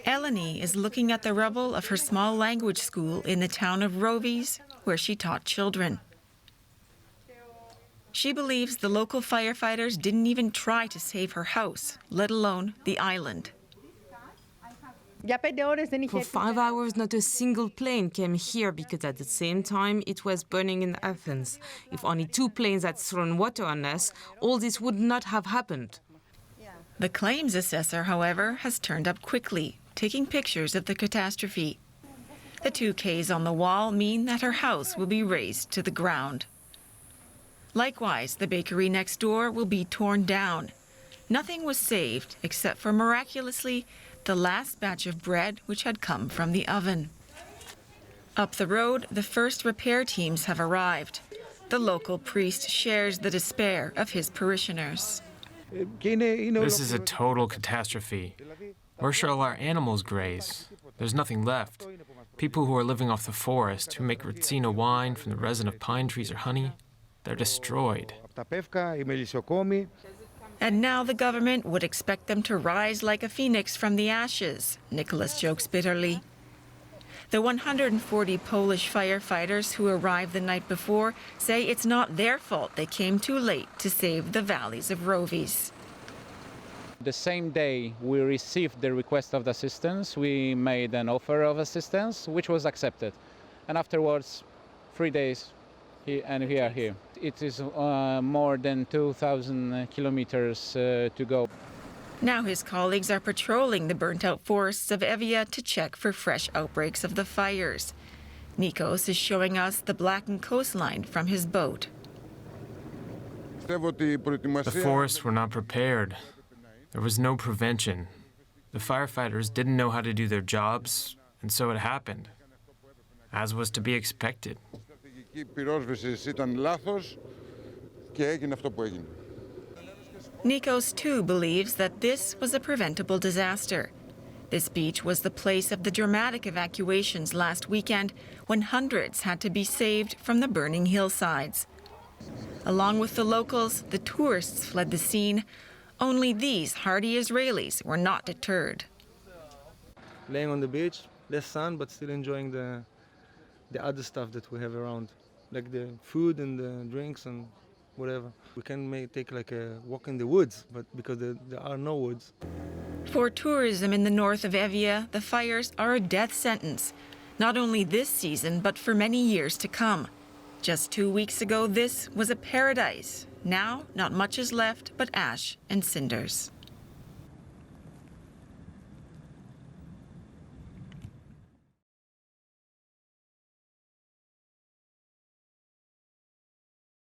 Eleni is looking at the rubble of her small language school in the town of Rovies, where she taught children. She believes the local firefighters didn't even try to save her house, let alone the island. For 5 hours, not a single plane came here because at the same time it was burning in Athens. If only 2 planes had thrown water on us, all this would not have happened. The claims assessor, however, has turned up quickly, taking pictures of the catastrophe. The 2 Ks on the wall mean that her house will be razed to the ground. Likewise, the bakery next door will be torn down. Nothing was saved except for, miraculously, the last batch of bread which had come from the oven. Up the road, the first repair teams have arrived. The local priest shares the despair of his parishioners. This is a total catastrophe. Where shall our animals graze? There's nothing left. People who are living off the forest, who make ricino wine from the resin of pine trees or honey, they're destroyed. And now the government would expect them to rise like a phoenix from the ashes, Nicholas jokes bitterly. The 140 Polish firefighters who arrived the night before say it's not their fault they came too late to save the valleys of Rovies. The same day we received the request of the assistance, we made an offer of assistance, which was accepted. And afterwards, 3 days, and we are here. It is more than 2,000 kilometers to go. Now his colleagues are patrolling the burnt-out forests of Evia to check for fresh outbreaks of the fires. Nikos is showing us the blackened coastline from his boat. The forests were not prepared. There was no prevention. The firefighters didn't know how to do their jobs, and so it happened, as was to be expected. Nikos too believes that this was a preventable disaster. This beach was the place of the dramatic evacuations last weekend when hundreds had to be saved from the burning hillsides. Along with the locals, the tourists fled the scene. Only these hardy Israelis were not deterred. Laying on the beach, less sun, but still enjoying the other stuff that we have around, like the food and the drinks and whatever. We can take like a walk in the woods, but because there are no woods. For tourism in the north of Evia, the fires are a death sentence, not only this season, but for many years to come. Just 2 weeks ago, this was a paradise. Now, not much is left but ash and cinders.